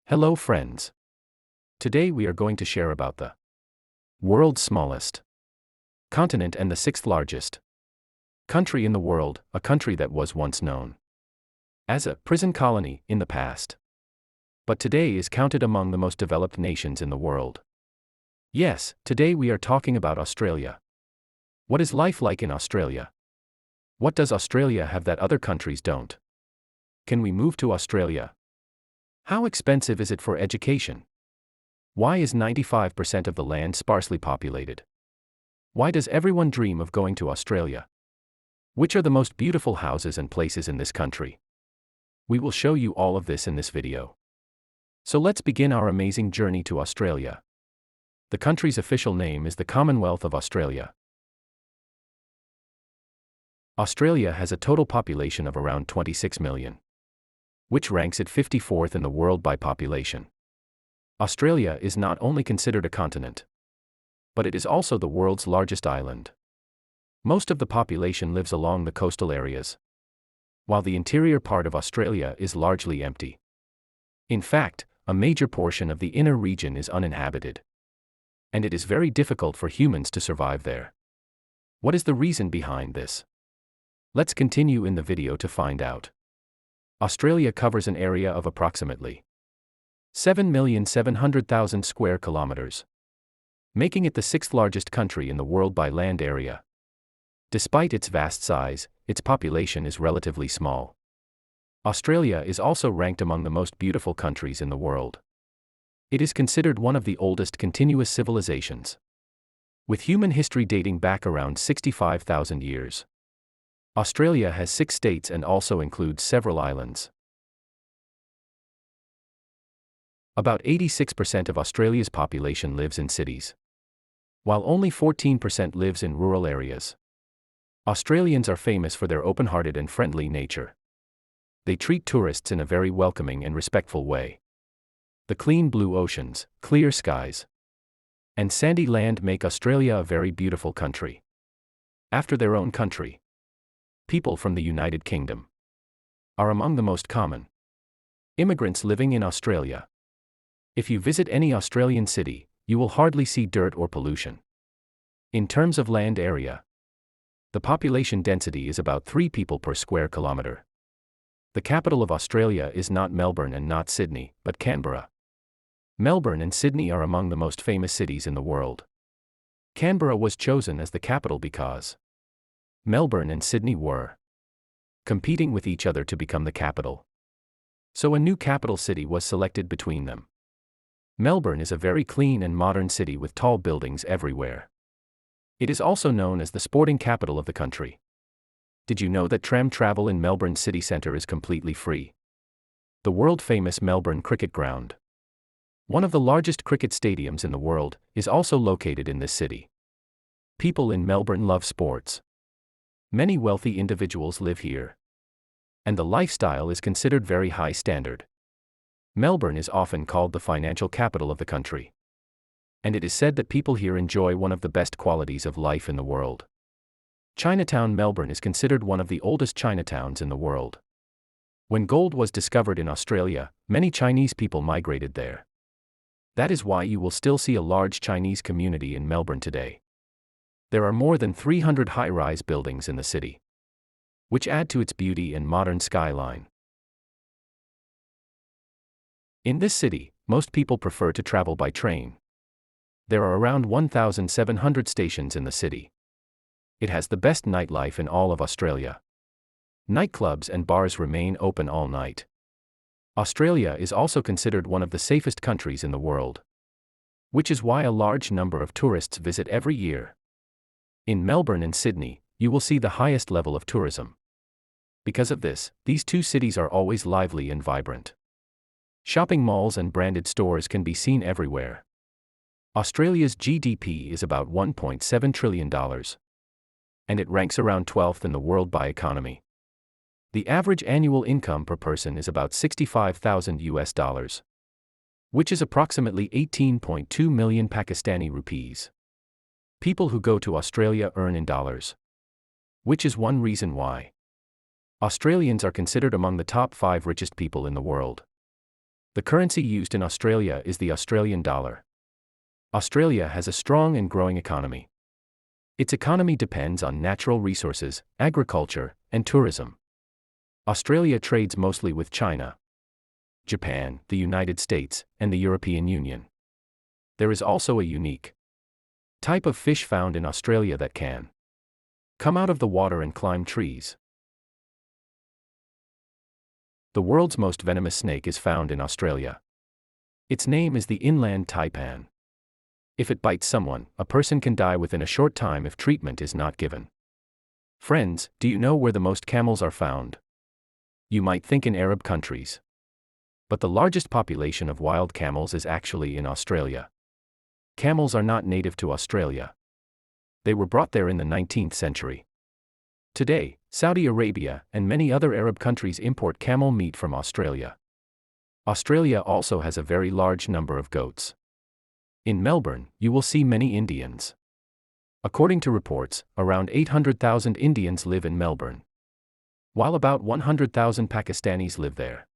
Hello friends. Today we are going to share about the world's smallest continent and the sixth largest country in the world, a country that was once known as a prison colony in the past, but today is counted among the most developed nations in the world. Yes, today we are talking about Australia. What is life like in Australia? What does Australia have that other countries don't? Can we move to Australia? How expensive is it for education? Why is 95% of the land sparsely populated? Why does everyone dream of going to Australia? Which are the most beautiful houses and places in this country? We will show you all of this in this video. So let's begin our amazing journey to Australia. The country's official name is the Commonwealth of Australia. Australia has a total population of around 26 million. Which ranks it 54th in the world by population. Australia is not only considered a continent, but it is also the world's largest island. Most of the population lives along the coastal areas, while the interior part of Australia is largely empty. In fact, a major portion of the inner region is uninhabited, and it is very difficult for humans to survive there. What is the reason behind this? Let's continue in the video to find out. Australia covers an area of approximately 7,700,000 square kilometers, making it the sixth largest country in the world by land area. Despite its vast size, its population is relatively small. Australia is also ranked among the most beautiful countries in the world. It is considered one of the oldest continuous civilizations, with human history dating back around 65,000 years. Australia has 6 states and also includes several islands. About 86% of Australia's population lives in cities, while only 14% lives in rural areas. Australians are famous for their open-hearted and friendly nature. They treat tourists in a very welcoming and respectful way. The clean blue oceans, clear skies, and sandy land make Australia a very beautiful country. After their own country, people from the United Kingdom are among the most common immigrants living in Australia. If you visit any Australian city, you will hardly see dirt or pollution. In terms of land area, the population density is about 3 people per square kilometre. The capital of Australia is not Melbourne and not Sydney, but Canberra. Melbourne and Sydney are among the most famous cities in the world. Canberra was chosen as the capital because Melbourne and Sydney were competing with each other to become the capital. So a new capital city was selected between them. Melbourne is a very clean and modern city with tall buildings everywhere. It is also known as the sporting capital of the country. Did you know that tram travel in Melbourne city centre is completely free? The world-famous Melbourne Cricket Ground, one of the largest cricket stadiums in the world, is also located in this city. People in Melbourne love sports. Many wealthy individuals live here, and the lifestyle is considered very high standard. Melbourne is often called the financial capital of the country, and it is said that people here enjoy one of the best qualities of life in the world. Chinatown, Melbourne is considered one of the oldest Chinatowns in the world. When gold was discovered in Australia, many Chinese people migrated there. That is why you will still see a large Chinese community in Melbourne today. There are more than 300 high-rise buildings in the city, which add to its beauty and modern skyline. In this city, most people prefer to travel by train. There are around 1,700 stations in the city. It has the best nightlife in all of Australia. Nightclubs and bars remain open all night. Australia is also considered one of the safest countries in the world, which is why a large number of tourists visit every year. In Melbourne and Sydney, you will see the highest level of tourism. Because of this, these two cities are always lively and vibrant. Shopping malls and branded stores can be seen everywhere. Australia's GDP is about $1.7 trillion, and it ranks around 12th in the world by economy. The average annual income per person is about $65,000, which is approximately 18.2 million Pakistani rupees. People who go to Australia earn in dollars, which is one reason why Australians are considered among the top 5 richest people in the world. The currency used in Australia is the Australian dollar. Australia has a strong and growing economy. Its economy depends on natural resources, agriculture, and tourism. Australia trades mostly with China, Japan, the United States, and the European Union. There is also a unique type of fish found in Australia that can come out of the water and climb trees. The world's most venomous snake is found in Australia. Its name is the Inland Taipan. If it bites someone, a person can die within a short time if treatment is not given. Friends, do you know where the most camels are found? You might think in Arab countries. But the largest population of wild camels is actually in Australia. Camels are not native to Australia. They were brought there in the 19th century. Today, Saudi Arabia and many other Arab countries import camel meat from Australia. Australia also has a very large number of goats. In Melbourne, you will see many Indians. According to reports, around 800,000 Indians live in Melbourne, while about 100,000 Pakistanis live there.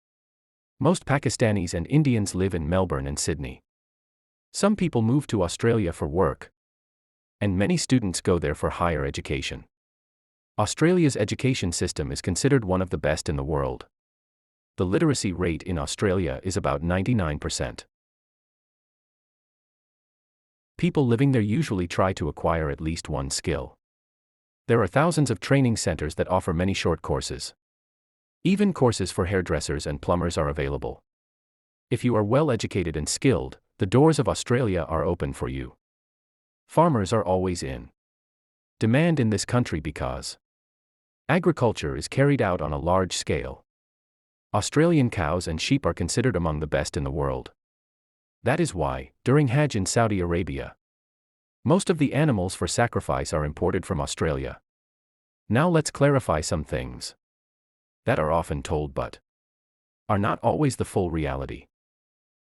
Most Pakistanis and Indians live in Melbourne and Sydney. Some people move to Australia for work, and many students go there for higher education. Australia's education system is considered one of the best in the world. The literacy rate in Australia is about 99%. People living there usually try to acquire at least one skill. There are thousands of training centers that offer many short courses. Even courses for hairdressers and plumbers are available. If you are well educated and skilled, the doors of Australia are open for you. Farmers are always in demand in this country because agriculture is carried out on a large scale. Australian cows and sheep are considered among the best in the world. That is why, during Hajj in Saudi Arabia, most of the animals for sacrifice are imported from Australia. Now let's clarify some things that are often told but are not always the full reality.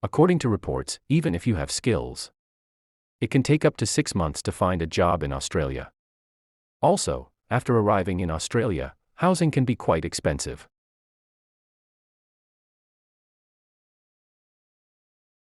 According to reports, even if you have skills, it can take up to 6 months to find a job in Australia. Also, after arriving in Australia, housing can be quite expensive.